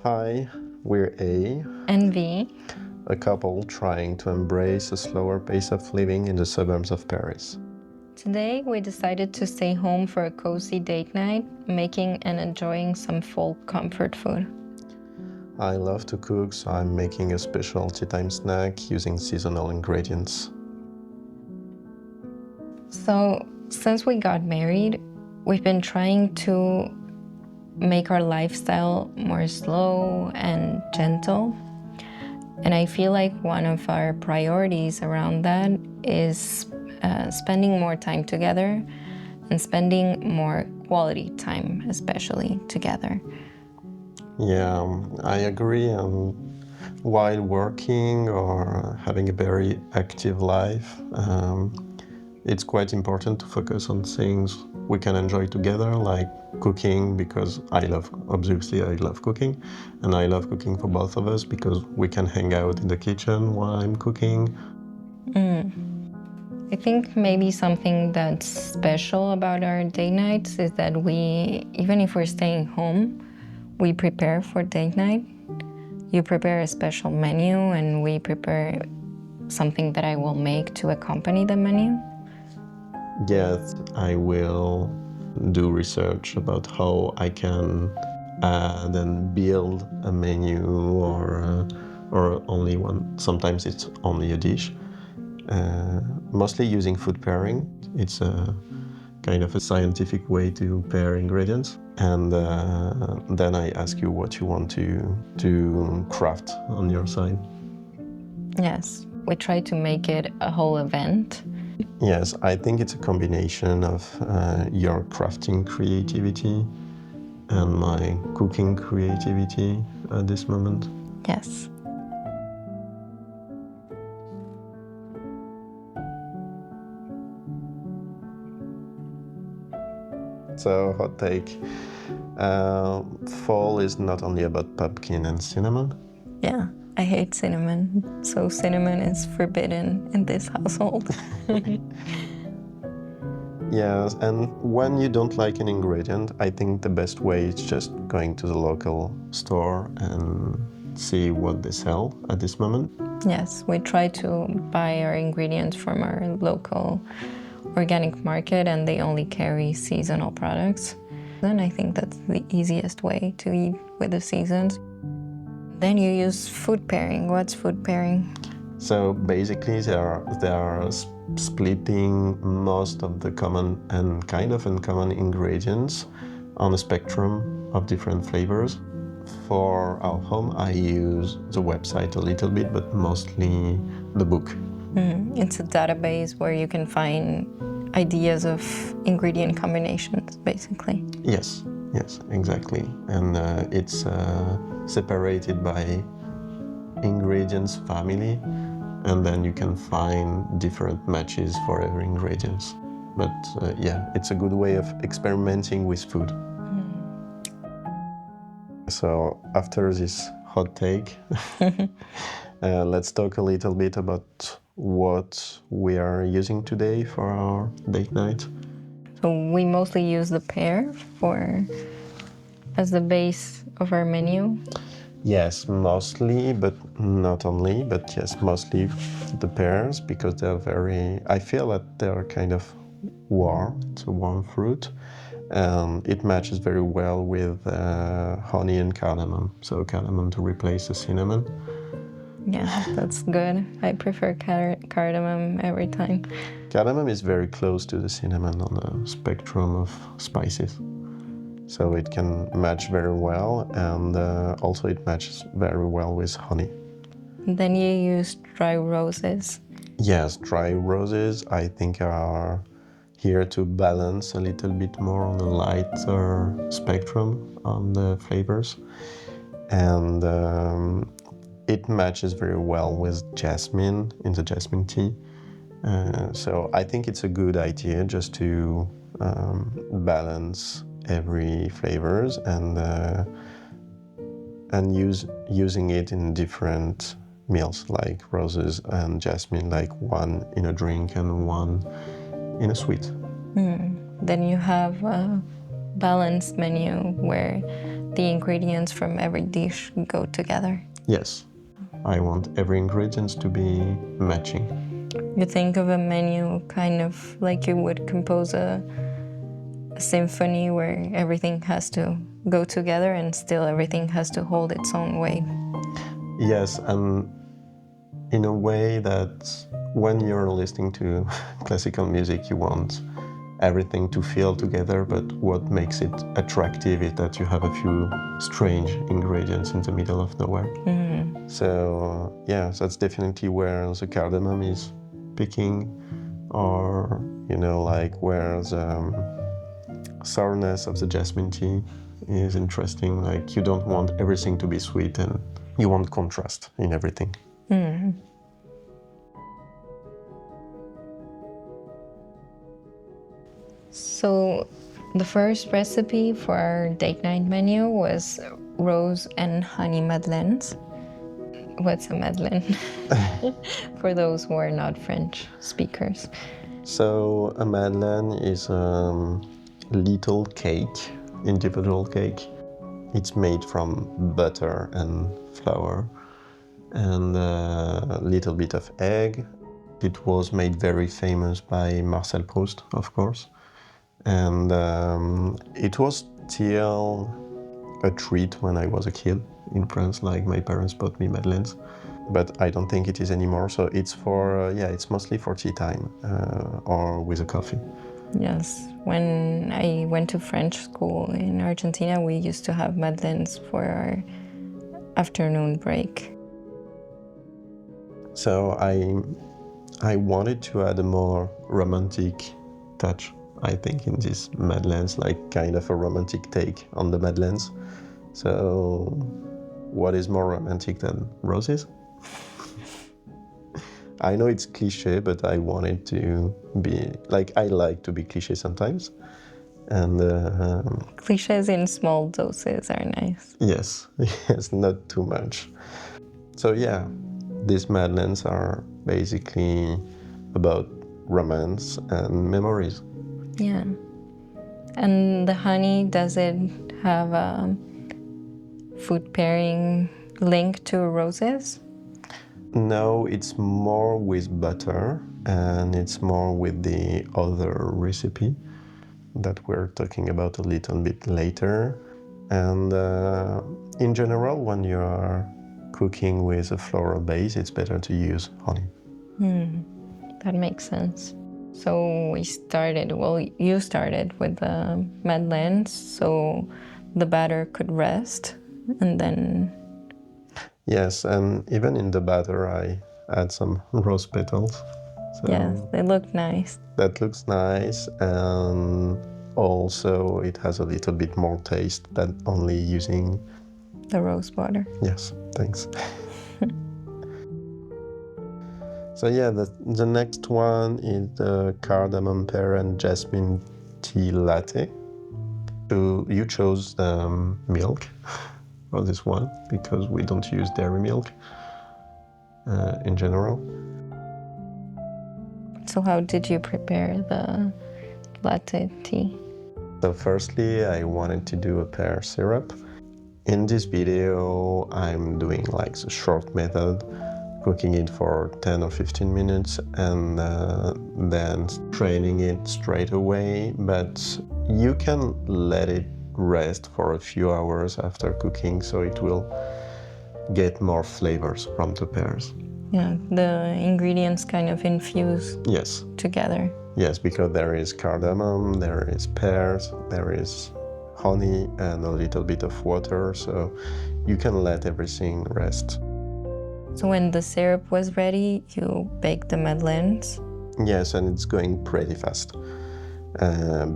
Hi, we're A, and V. a couple trying to embrace a slower pace of living in the suburbs of Paris. Today we decided to stay home for a cozy date night, making and enjoying some folk comfort food. I love to cook, so I'm making a special teatime snack using seasonal ingredients. So, since we got married, we've been trying to make our lifestyle more slow and gentle. And I feel like one of our priorities around that is spending more time together and spending more quality time, especially together. Yeah, I agree. While working or having a very active life, it's quite important to focus on things we can enjoy together, like cooking, because obviously I love cooking, and I love cooking for both of us because we can hang out in the kitchen while I'm cooking. I think maybe something that's special about our date nights is that even if we're staying home, we prepare for date night. You prepare a special menu and we prepare something that I will make to accompany the menu. Yes, I will do research about how I can add and build a menu or only one. Sometimes it's only a dish. Mostly using food pairing. It's a kind of a scientific way to pair ingredients. And then I ask you what you want to craft on your side. Yes, we try to make it a whole event. Yes, I think it's a combination of your crafting creativity and my cooking creativity at this moment. Yes. So, hot take. Fall is not only about pumpkin and cinnamon. Yeah, I hate cinnamon, so cinnamon is forbidden in this household. Yes, and when you don't like an ingredient, I think the best way is just going to the local store and see what they sell at this moment. Yes, we try to buy our ingredients from our local organic market, and they only carry seasonal products. And I think that's the easiest way to eat with the seasons. Then you use food pairing. What's food pairing? So basically, they are splitting most of the common and kind of uncommon ingredients on a spectrum of different flavors. For our home, I use the website a little bit, but mostly the book. It's a database where you can find ideas of ingredient combinations, basically. Yes, exactly. And it's separated by ingredients family, and then you can find different matches for every ingredient. But yeah, it's a good way of experimenting with food. So after this hot take, let's talk a little bit about what we are using today for our date night. So we mostly use the pear as the base of our menu. Yes, mostly, but not only, but yes, mostly the pears, because I feel that they're kind of warm. It's a warm fruit. It matches very well with honey and cardamom. So cardamom to replace the cinnamon. Yeah, that's good. I prefer cardamom every time. Cardamom is very close to the cinnamon on the spectrum of spices. So it can match very well, and also it matches very well with honey. Then you use dry roses. Yes, dry roses I think are here to balance a little bit more on the lighter spectrum on the flavors. And it matches very well with jasmine in the jasmine tea. So I think it's a good idea just to balance every flavors and using it in different meals, like roses and jasmine, like one in a drink and one in a sweet. Then you have a balanced menu where the ingredients from every dish go together. Yes, I want every ingredient to be matching. You think of a menu kind of like you would compose a symphony where everything has to go together and still everything has to hold its own weight. Yes, and in a way that when you're listening to classical music, you want everything to feel together, but what makes it attractive is that you have a few strange ingredients in the middle of nowhere. So yeah, that's definitely where the cardamom is picking, or like where the sourness of the jasmine tea is interesting. Like you don't want everything to be sweet, and you want contrast in everything. So the first recipe for our date night menu was rose and honey madeleines. What's a madeleine? For those who are not French speakers. So a madeleine is a little cake, individual cake. It's made from butter and flour and a little bit of egg. It was made very famous by Marcel Proust, of course. And it was still a treat when I was a kid in France, like my parents bought me madeleines. But I don't think it is anymore, so it's for, it's mostly for tea time or with a coffee. Yes, when I went to French school in Argentina, we used to have madeleines for our afternoon break. So I wanted to add a more romantic touch, I think, in these madeleines, like kind of a romantic take on the madeleines. So what is more romantic than roses? I know it's cliche, but I wanted to be, like, I like to be cliche sometimes. And Cliches in small doses are nice. yes, yes, not too much. So yeah, these madeleines are basically about romance and memories. Yeah. And the honey, does it have a food pairing link to roses? No, it's more with butter, and it's more with the other recipe that we're talking about a little bit later. And in general, when you are cooking with a floral base, it's better to use honey. That makes sense. So you started with the madeleines, so the batter could rest, and then... Yes, and even in the batter, I add some rose petals. So Yes, they look nice. that looks nice, and also it has a little bit more taste than only using... The rose water. Yes, thanks. So yeah, the next one is the cardamom pear and jasmine tea latte. So you chose milk for this one because we don't use dairy milk in general. So how did you prepare the latte tea? So firstly, I wanted to do a pear syrup. In this video, I'm doing like the short method, cooking it for 10 or 15 minutes and then straining it straight away. But you can let it rest for a few hours after cooking, so it will get more flavors from the pears. Yeah, the ingredients kind of infuse Yes. together. Yes, because there is cardamom, there is pears, there is honey and a little bit of water, so you can let everything rest. So when the syrup was ready, you baked the madeleines? Yes, and it's going pretty fast.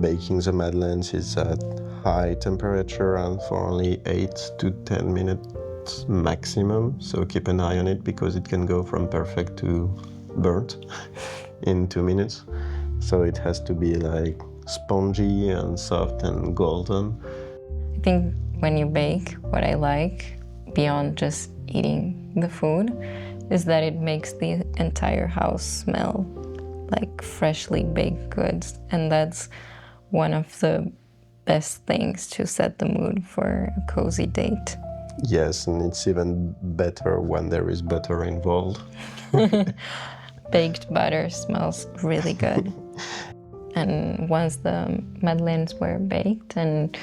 Baking the madeleines is at high temperature and for only 8 to 10 minutes maximum, so keep an eye on it because it can go from perfect to burnt in 2 minutes. So it has to be like spongy and soft and golden. I think when you bake, what I like, beyond just eating the food, is that it makes the entire house smell like freshly baked goods. And that's one of the best things to set the mood for a cozy date. Yes, and it's even better when there is butter involved. Baked butter smells really good. And once the madeleines were baked and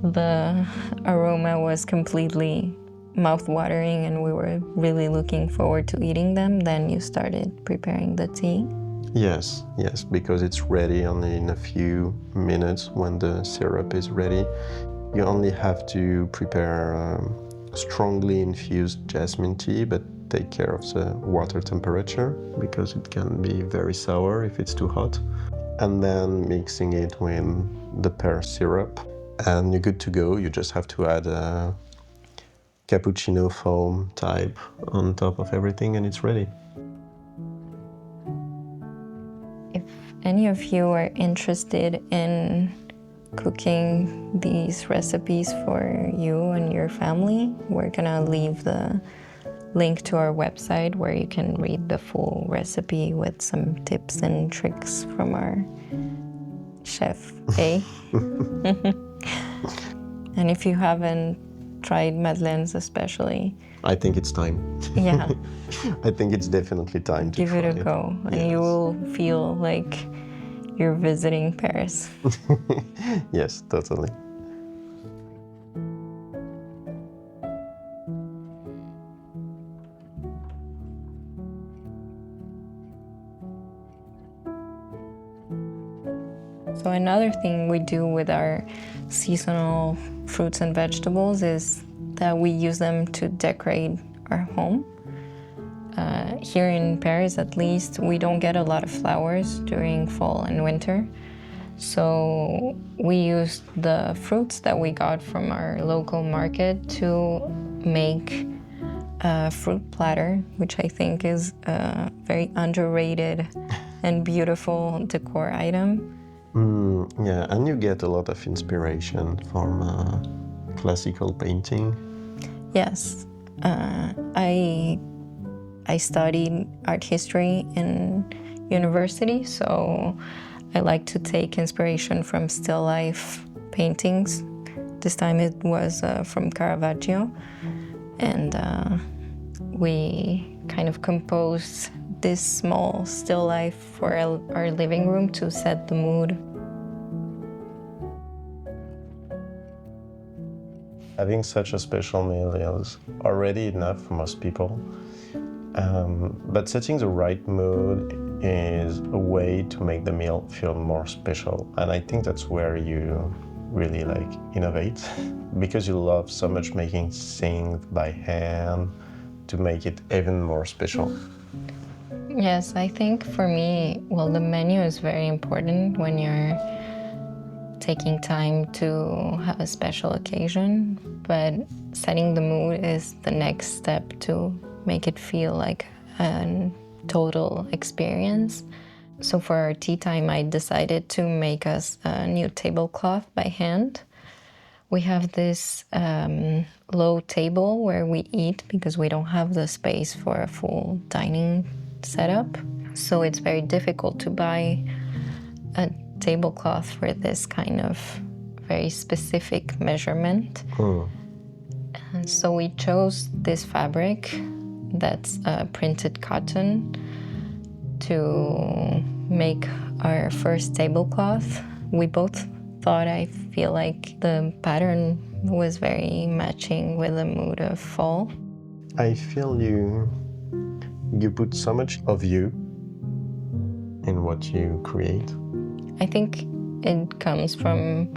the aroma was completely mouth-watering and we were really looking forward to eating them, then you started preparing the tea. Yes, because it's ready only in a few minutes when the syrup is ready. You only have to prepare strongly infused jasmine tea, but take care of the water temperature because it can be very sour if it's too hot. And then mixing it with the pear syrup, and you're good to go. You just have to add a cappuccino foam type on top of everything, and it's ready. If any of you are interested in cooking these recipes for you and your family, we're gonna leave the link to our website where you can read the full recipe with some tips and tricks from our chef, eh? And if you haven't tried madeleines especially, I think it's time. yeah, I think it's definitely time to give try it a go, and Yes. you will feel like you're visiting Paris. Yes, totally. So another thing we do with our seasonal fruits and vegetables is that we use them to decorate our home. Here in Paris, at least, we don't get a lot of flowers during fall and winter. So we used the fruits that we got from our local market to make a fruit platter, which I think is a very underrated and beautiful decor item. Yeah, and you get a lot of inspiration from classical painting. Yes, I studied art history in university, so I like to take inspiration from still life paintings. This time it was from Caravaggio, and we kind of composed this small still life for our living room to set the mood. Having such a special meal is already enough for most people. But setting the right mood is a way to make the meal feel more special. And I think that's where you really innovate because you love so much making things by hand to make it even more special. Yes, I think for me, well, the menu is very important when you're taking time to have a special occasion, but setting the mood is the next step to make it feel like a total experience. So for our tea time, I decided to make us a new tablecloth by hand. We have this low table where we eat because we don't have the space for a full dining setup. So it's very difficult to buy a tablecloth for this kind of very specific measurement. And so we chose this fabric that's printed cotton to make our first tablecloth. We both thought, I feel like the pattern was very matching with the mood of fall. I feel you put so much of you in what you create. I think it comes from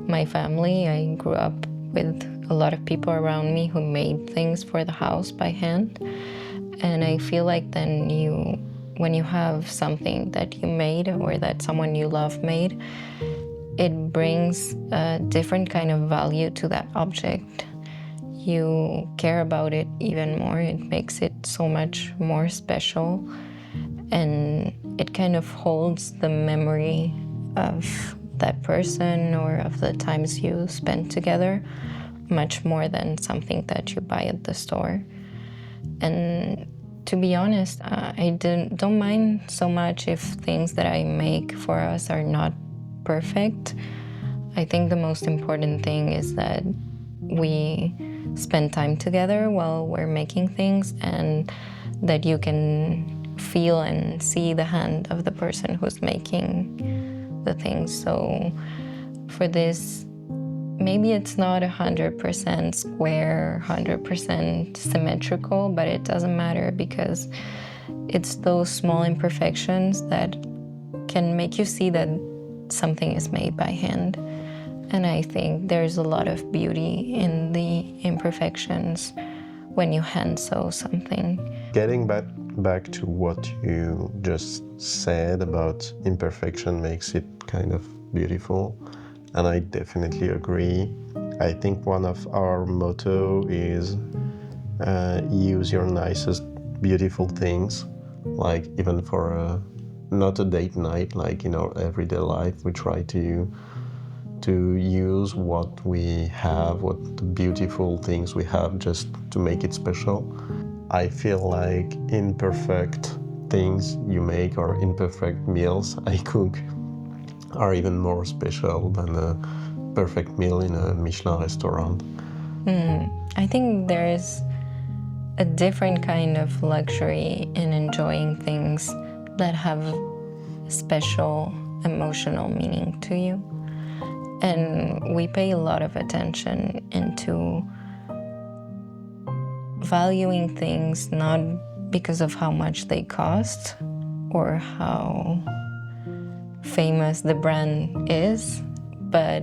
my family. I grew up with a lot of people around me who made things for the house by hand. And I feel like then when you have something that you made or that someone you love made, it brings a different kind of value to that object. You care about it even more. It makes it so much more special. And it kind of holds the memory of that person or of the times you spent together much more than something that you buy at the store. And to be honest, I don't mind so much if things that I make for us are not perfect. I think the most important thing is that we spend time together while we're making things, and that you can feel and see the hand of the person who's making the things. So for this, maybe it's not 100% square, 100% symmetrical, but it doesn't matter because it's those small imperfections that can make you see that something is made by hand. And I think there's a lot of beauty in the imperfections when you hand sew something. Getting back to what you just said about imperfection makes it kind of beautiful, and I definitely agree. I think one of our motto is use your nicest beautiful things, like even for not a date night, like in our everyday life, we try to use what we have, what the beautiful things we have, just to make it special. I feel like imperfect things you make or imperfect meals I cook are even more special than a perfect meal in a Michelin restaurant. I think there's a different kind of luxury in enjoying things that have special emotional meaning to you. And we pay a lot of attention into valuing things not because of how much they cost or how famous the brand is, but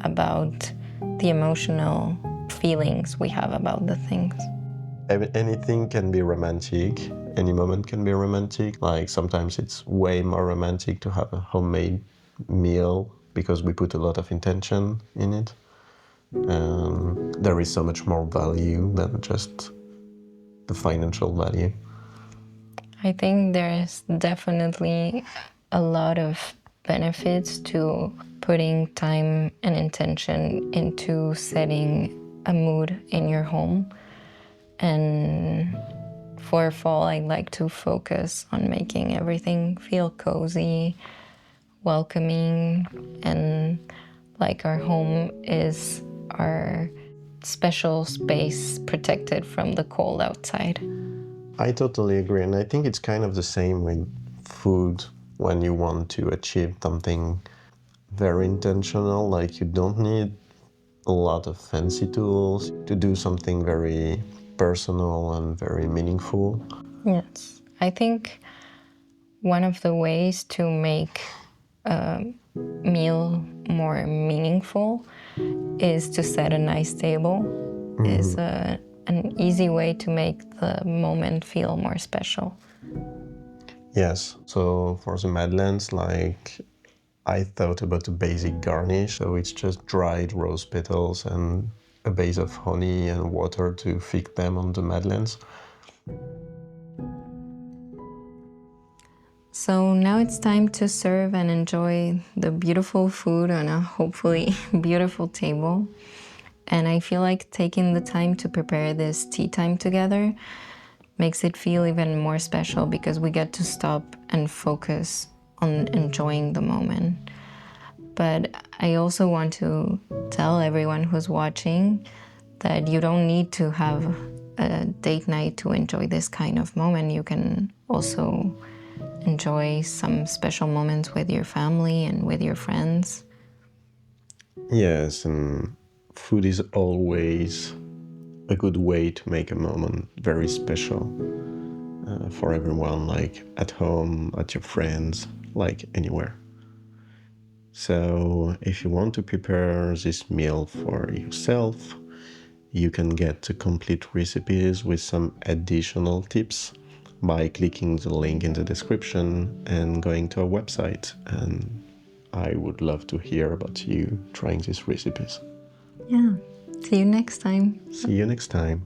about the emotional feelings we have about the things. Anything can be romantic, any moment can be romantic. Like sometimes it's way more romantic to have a homemade meal because we put a lot of intention in it. There is so much more value than just the financial value. I think there's definitely a lot of benefits to putting time and intention into setting a mood in your home. And for fall, I like to focus on making everything feel cozy, welcoming, and like our home is our special space protected from the cold outside. I totally agree, and I think it's kind of the same with food. When you want to achieve something very intentional, like you don't need a lot of fancy tools to do something very personal and very meaningful. Yes, I think one of the ways to make a meal more meaningful is to set a nice table. Is an easy way to make the moment feel more special. Yes, so for the madeleines, like I thought about a basic garnish, so it's just dried rose petals and a base of honey and water to fix them on the madeleines. So now it's time to serve and enjoy the beautiful food on a hopefully beautiful table. And I feel like taking the time to prepare this tea time together makes it feel even more special because we get to stop and focus on enjoying the moment. But I also want to tell everyone who's watching that you don't need to have a date night to enjoy this kind of moment. You can also enjoy some special moments with your family and with your friends. Yes, and food is always a good way to make a moment very special for everyone, like at home, at your friends, like anywhere. So if you want to prepare this meal for yourself, you can get the complete recipes with some additional tips by clicking the link in the description and going to our website. And I would love to hear about you trying these recipes. Yeah. See you next time. See you next time.